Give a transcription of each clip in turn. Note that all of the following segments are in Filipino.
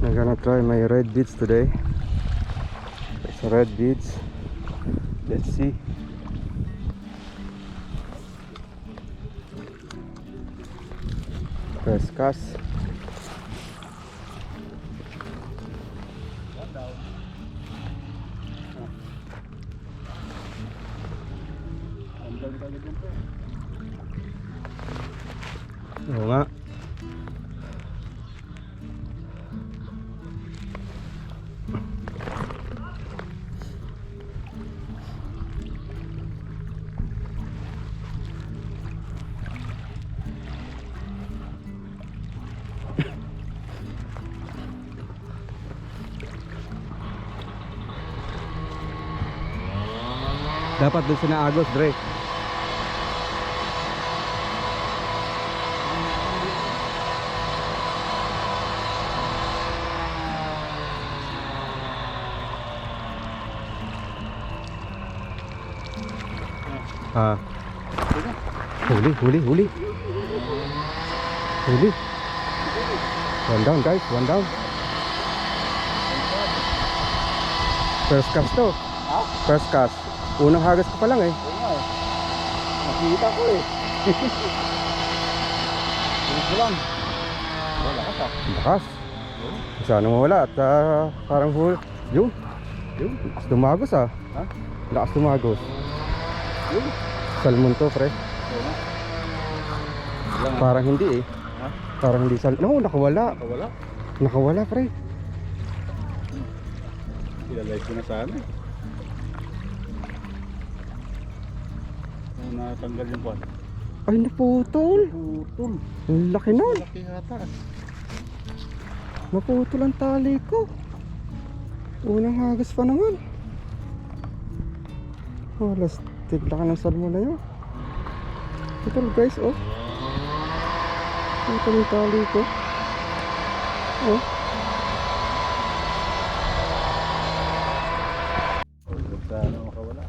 I'm gonna try my red beads today. It's a red beads. Let's see. First cast. Oo nga. Dapat doon sa naagos, Dre. Ah. Huli. One down, guys, one down. First cast to. Ha? First cast. Unang hagas ko pa lang eh. Oo nga eh. Nakita ko eh. Ito lang. Wala ka pa. Lakas. Sana mawala at parang huli. Yung. Lakas tumagos ah. Ha? Lakas tumagos. Yun. Salmon to, pre. Oo nga. Wala nga. Parang hindi eh. Ha? Parang hindi salmon. No, nakawala. Nakawala. Nakawala, pre. Ilalay ko na sana eh. Kung natanggal yung buwan. Ay, naputol. Putol. Ang laki nun. Laki hata. Naputol ang tali ko. Unang hagas pa naman. Oh, lastig laki ng salmon na yun. Ito guys, oh. Ito yung tali ko. Oh. Huwag sana makawala.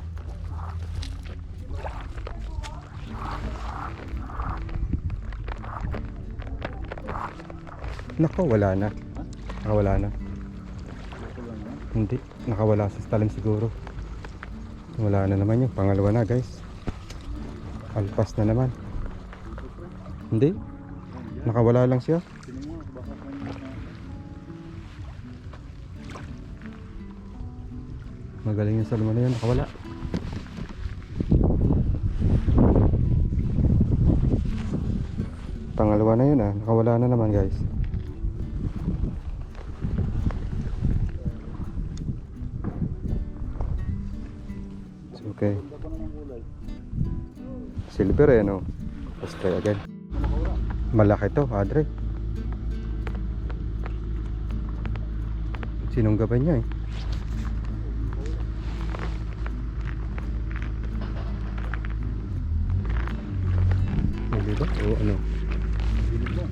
Nakawala na. Nakawala na. Ito lang yan. Hindi. Nakawala sa talim siguro. Wala na naman yung pangalawa na, guys. Alpas na naman. Hindi. Nakawala lang siya. Tingnan mo, baka kanya. Magaling yung salmon na yun. Nakawala. Pangalawa na yun ah. Nakawala na naman, guys. It's okay. Ganda pa naman kulay. Silver eh, no? Let's try again. Makawala. Malaki to, Adre. Sinunggaban niya eh. Hindi ba? O ano? Bilib lang.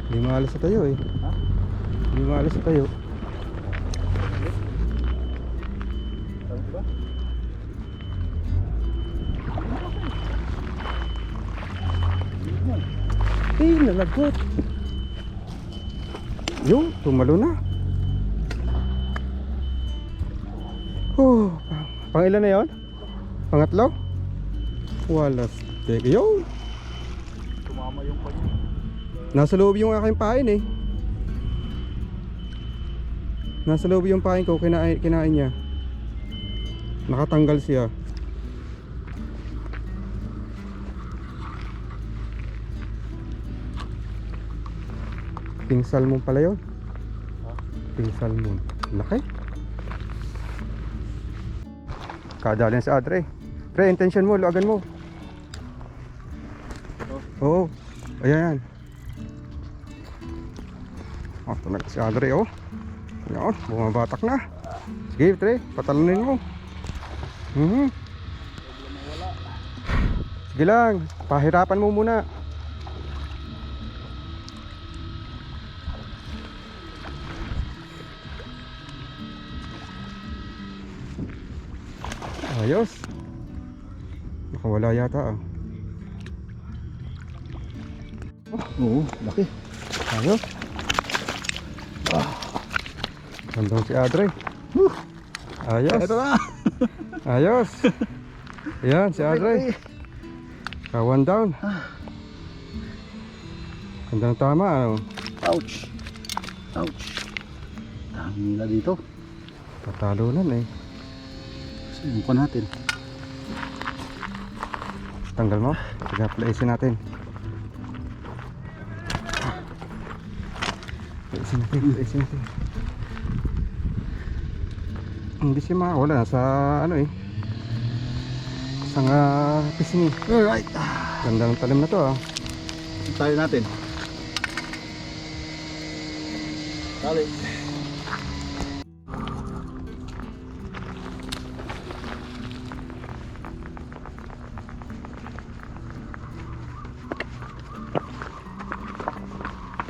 Hindi maalas sa tayo eh. Ha? Hindi maalas sa tayo. Tama ba? Bilib lang. Eh, nalagot. Yung, tumalo na. Oh, pang ilan na yun? Pangatlo? Walas. Teka, yo. Tumama yung kanya. Nasa loob yung aking pain eh. Nasa loob yung pain ko, kinain niya. Nakatanggal siya. Pink salmon pala yun. Ha? Pink salmon. Laki. Kadalyan sa Adre. Pre, intention mo, luagan mo. Oo. Ayan. Oh, tunog si Adre, oh. Ayan, bumabatak na. Sige, Pre, patalunin mo. Sige lang, pahirapan mo muna. Ayos. Nakawala yata ah. Oo, laki. Ayos. Nandun si Adre. Ayos. Ito na. Ayos. Yan si Adre. Kawan down. Hanggang tama ano. Ouch. Ouch. Dami nila dito. Patalunan eh. Saan ko natin? Tanggal mo. Sige, plaisin natin. Plaisin natin. Hindi siya makawala sa ano eh. Isang pisngi. Alright. Gandang talim na to ah. Tayo natin. Tali.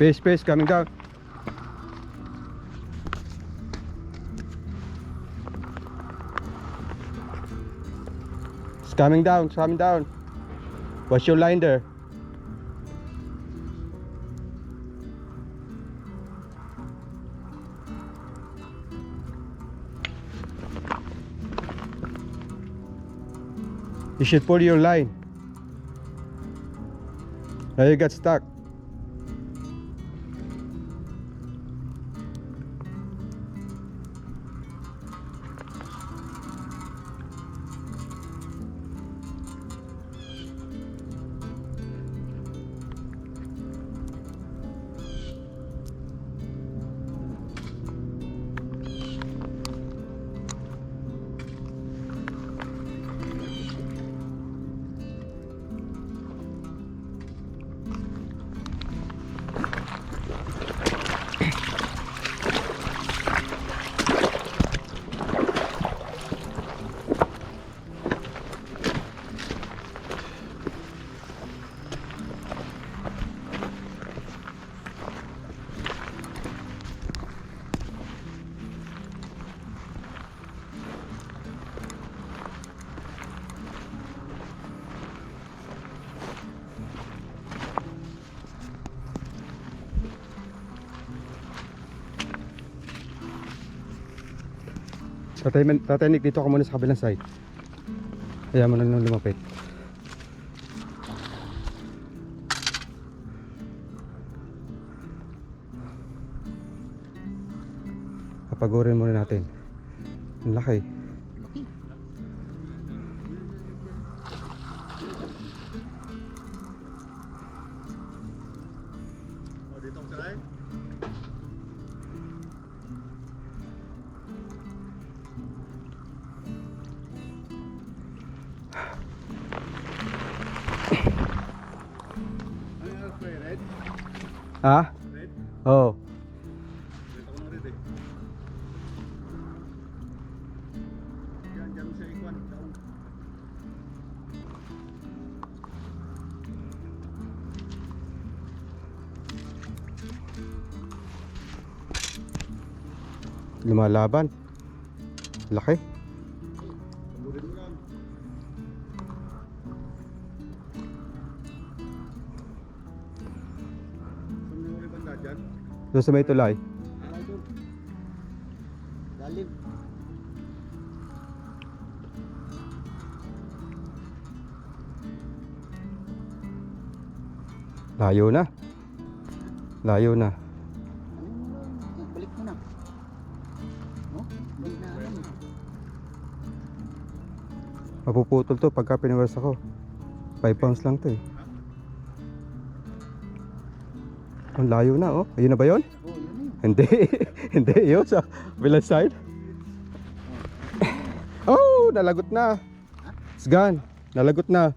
Fish coming down. It's coming down, it's coming down. What's your line there? You should pull your line. Now you got stuck. Tatay Nick, dito ka muna sa kabilang side. Kaya mo na nung lumapit. Papagurin muna natin. Ang laki. Dito ang saray. Ha? Red? Oh. Red ako ng red eh. Diyan sa ikuan. Lumalaban. Laki. Tagurin mo lang. Saan yung uli banda dyan? Doon sa may tulay. Dalim. Layo na. Layo na. Balik mo na. No? Hindi na ano. Mapuputol to pagka piniwas ako. 5 pounds lang to eh. Ang layo na oh. Ayun na ba yun? Oh, yun yun. Hindi. Hindi yun sa bilang side. Oh, nalagot na. It's gone. Nalagot na.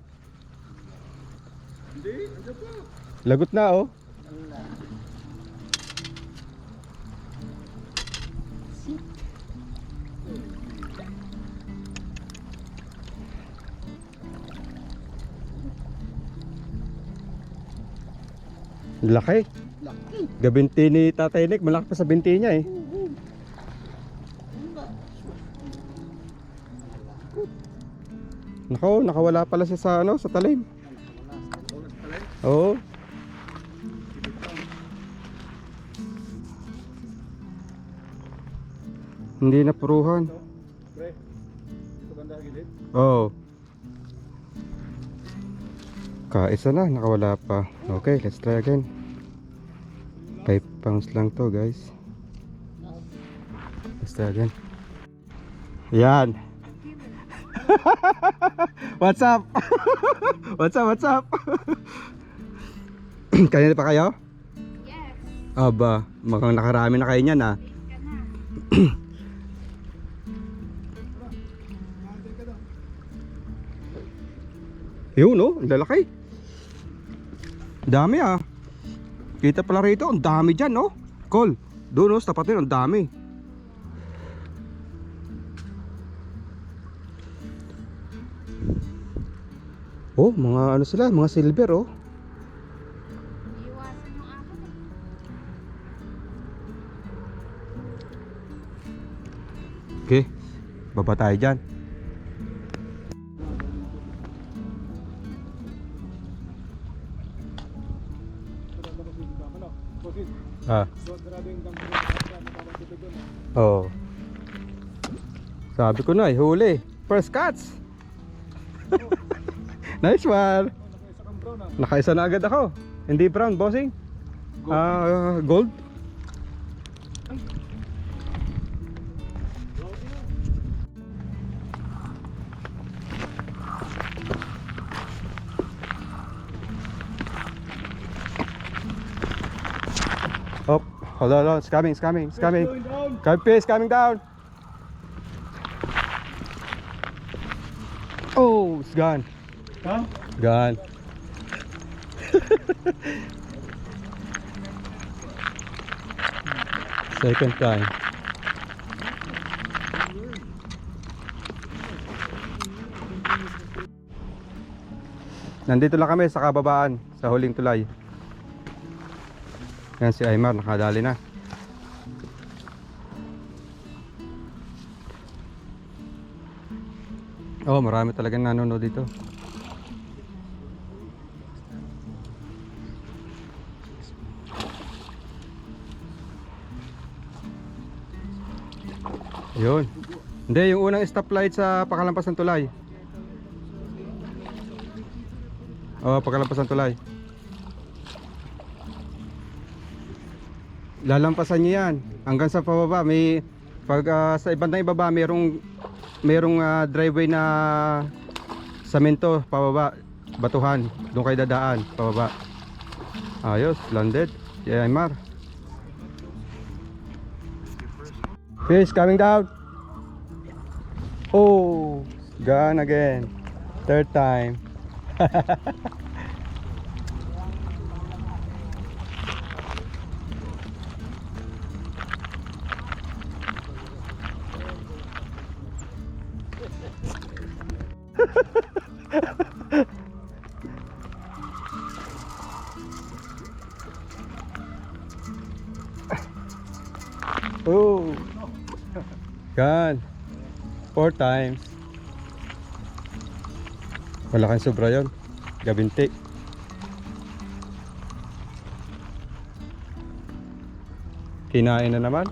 Hindi, ano pa? Lagot na oh. Wala. Laki. Laki. Gabinti ni Tatay Nick, malaki pa sa binti niya eh. Oo. Nako, nakawala pala siya sa ano, sa talim. Oras pala eh. Oo. Hindi na puruhan. Ito, pre. Ito banda sa gilid. Oo. Kaisa na, nakawala pa. Okay, let's try again. 5 pounds lang to guys. Let's try again. Yan. What's up? What's up? What's up? Kanina pa kayo? Yes, Aba, mukhang nakarami na kayo niyan ah. late ka na. Yun oh, ang lalaki. Dami ah. Kita pala rito, ang dami dyan no. Col, doon oh, sa tapat nyo, ang dami. Oh, mga ano sila, mga silver oh. Iiwasan yung akin. Okay, baba tayo dyan. Ah. Oh. Sabi ko na, huli. First catch. Nice one. Nakaisa na agad ako. Hindi brown, bossing. Gold. Oh, hold on, it's coming, it's coming, it's coming. Fish coming down. Oh, it's gone. Ha? Gone. Second time. Nandito lang kami sa kababaan, sa huling tulay. Yan si Aymar, nakadali na. Oh, marami talagang nanonood dito. Yun. Hindi, yung unang stoplight sa pakalampas ng tulay. Oh, pakalampas ng tulay. Lalampasan niyo yan hanggang sa pababa. May sa ibang ibaba merong driveway na semento pababa, batuhan. Doon kayo dadaan pababa. Ayos, landed. Si Aymar. Fish coming down. Oh, gone again. Third time. Oh, gone. 4 times. Wala kang sobra yun. Gabinti. Kinain na naman.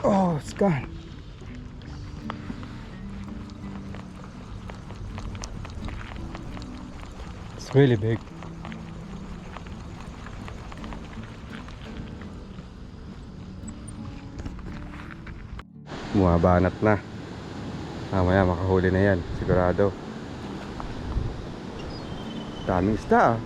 Oh, it's gone. It's really big. Bumabanat na. Mamaya makahuli na yan, sigurado. Daming isda ah.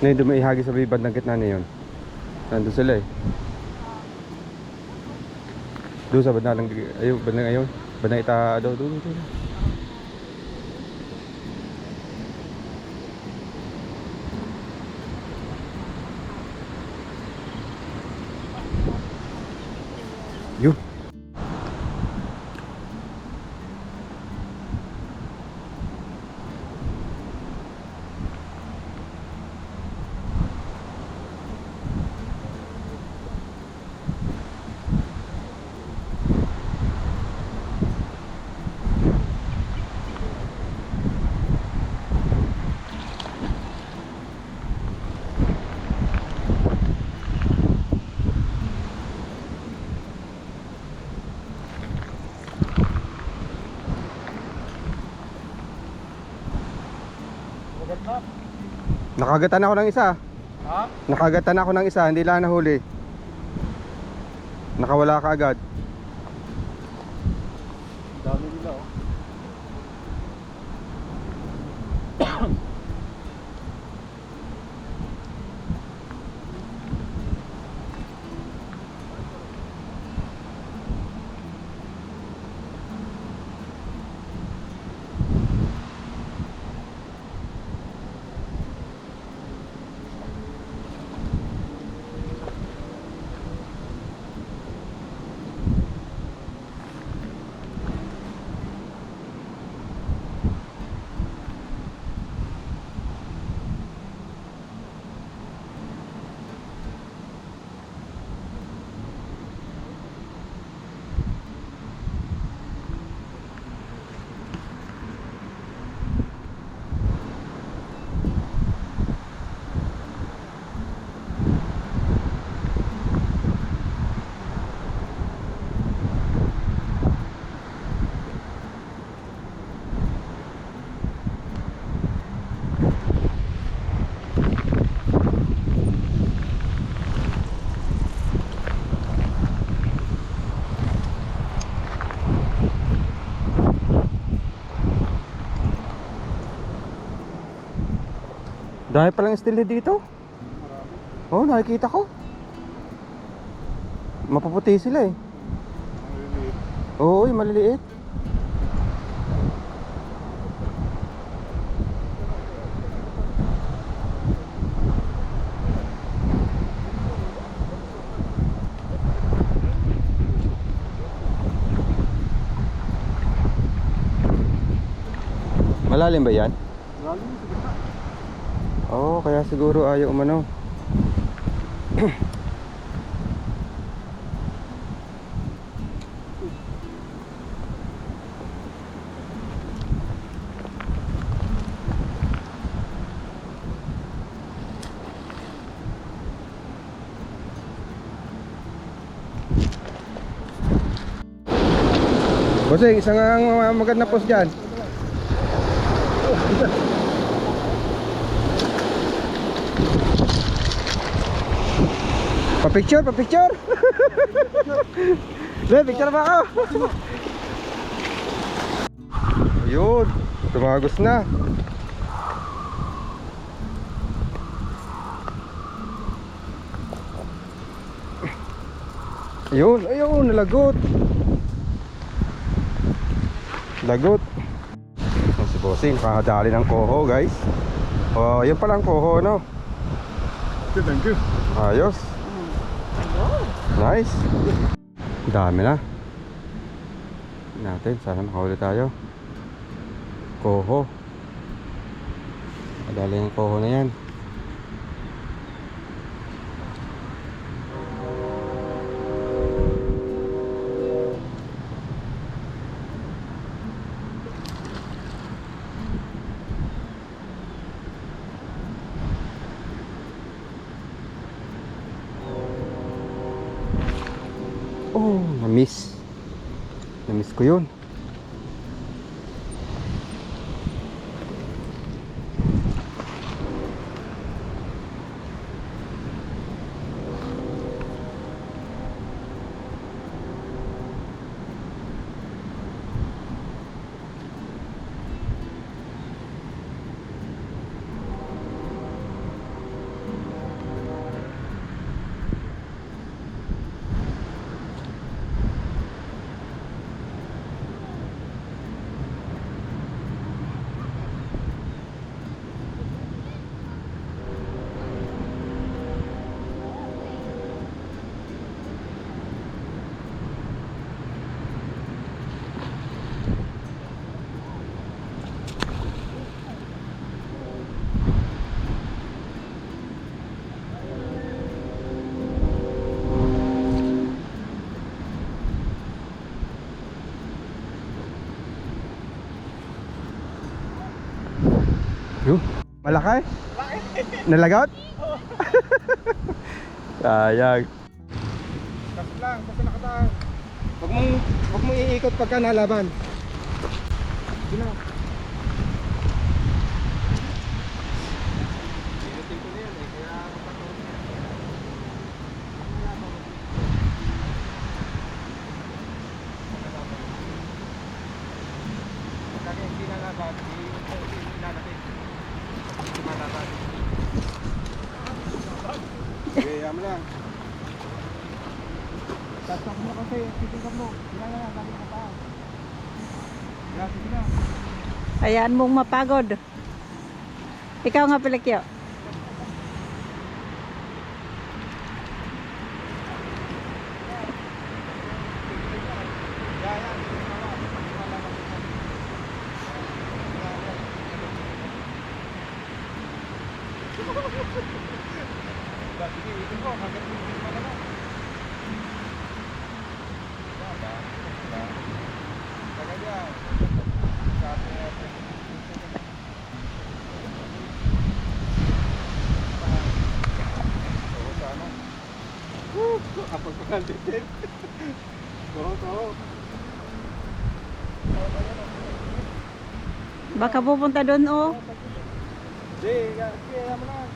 Ngayon doon may ihagi sa may bandang gitna na yun. Nandun sila eh. Doon sa bandang ayun, bandang ayun. Bandang ita doon. Yun. Maganda. Nakagatan ako ng isa. Ha? Nakagatan ako ng isa, hindi lang nahuli. Nakawala ka agad. Dami nila oh. Dahil palang steelhead dito. Oh, nakikita ko. Mapuputi sila eh. Oo, yung maliliit. Malalim ba yan? Galing sa gitna. Oo, kaya siguro ayaw umano. Bossing, isang magandang post dyan. Pa-picture, pa-picture. Le, picture ba ako? Ayun, tumagos na. Ayun, nalagot. Lagot. Ang si Bossing, kakadali ng koho guys. Oh, yun palang koho, no? Thank you. Ayos. Nice. Dami na. Natin, sana makahuli tayo. Koho. Kadali yung koho na yan. Oh, na-miss. Na-miss ko yun. Yo, malaki? Nalagot? Sayang. Tapos lang, basta nakataan. Huwag mong iikot pagka nalaban. Sige na. Inutin ko na yan eh, kaya patawag na. Pagka hindi nalaban, hindi nalapit. Hindi malaban. Sige, yaman lang. Tatak mo kasi, titingkan mo. Kailangan na, dami na pa. Yan, sige na. Hayaan mong mapagod. Ikaw nga Pilikyo. Sige, itin ko. Hanggat mo yung malaman. Tagal yan. Sabi natin. Oo, sana. Apag pagkantitin. Oo. Baka pupunta doon oh. Sige, yaman lang.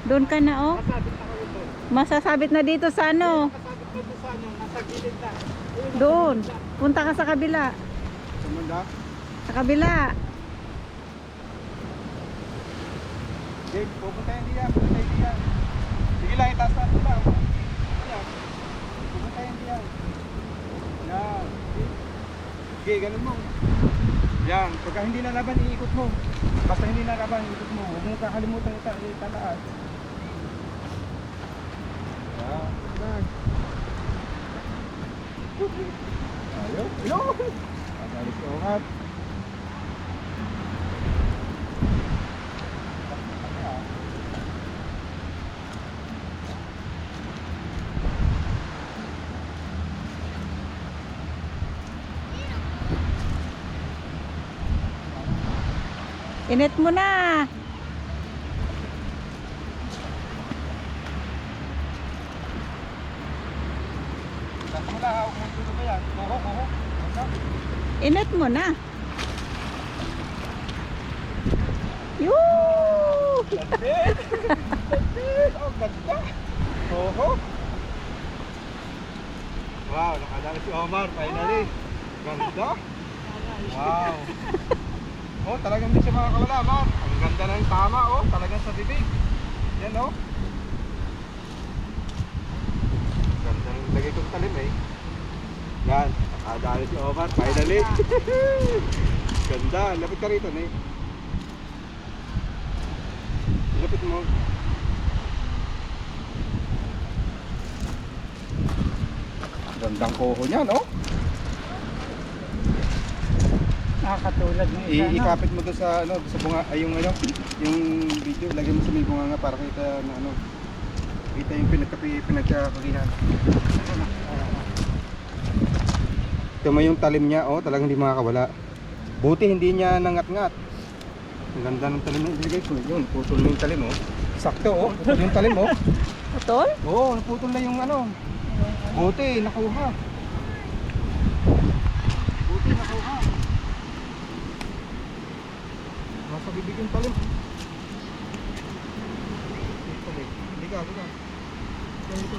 Doon ka na oh. Masasabit na dito sa ano. Nasa gilid na. Doon. Punta ka sa kabila. Sumanda? Sa kabila. Sige, pupuntahin diyan. Sige lang, itaas natin lang. Ayan. Pupuntahin diyan. Yan. Sige, ganun mo. Yan, pagka hindi nalaban, iikot mo. Basta hindi nalaban, iikot mo. Huwag mo kakalimutan itataas. Yan. Yan. Ayaw. Ayaw. Pagalit ko umat. Init mo na. Tapos mo lang, hawak mo tulo ba yan? Kuho. Init mo na. Yoo! Gandit! Oh, ganda! Oho! Wow, nakadali si Omar, finally! Ganda! Wow! Oh, talagang hindi siya makakawala, Omar! Ang ganda ng tama, oh! Talagang sa bibig! Yan, oh! Ganda ng lagay kong talim, eh! Yan, nakadali si Omar, finally! Ganda! Lapit ka rito, eh! Lapit mo. Gandang kuho niya, no? Nakakatulad ng Ikapit mo doon sa ano, sa bunga, ay yung ano, yung video, lagyan mo sa may bunga nga para kita na ano. Kita yung pinagkakaginan. Ito mo yung talim niya, oh, talagang hindi makakawala. Buti hindi niya nangat-ngat. Ang ganda ng talim na ilagay ko. Yun, putol na yung talim, oh. Sakto, oh. Putol yung talim, oh. Putol? Oo, naputol na yung ano. Buti, nakuha. Buti, nakuha. Nasa bibig yung talim. Liga. Dito.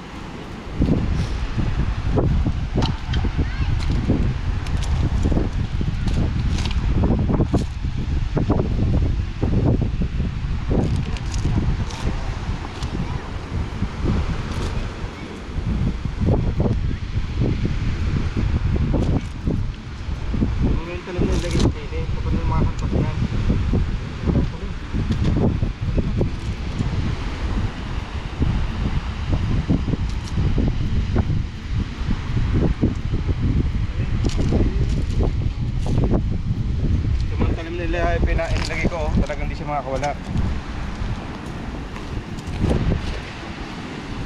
Inilagay ko, oh, talagang hindi siya makakawala.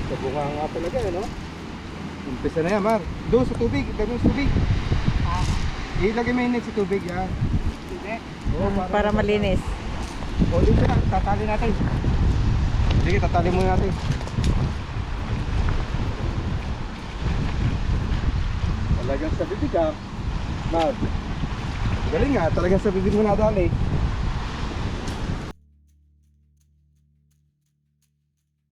Sa bunga nga talaga, no? Umpisa na yan, Mar. Doon sa tubig, ilagay mo sa tubig. Ilagay mo yun sa tubig, yan. Tubig? Para malinis. O dito na, tatali natin. Sige, tatali muna natin. Talagang sa bibig ah. Mad. Galing nga, talagang sa bibig mo nadali.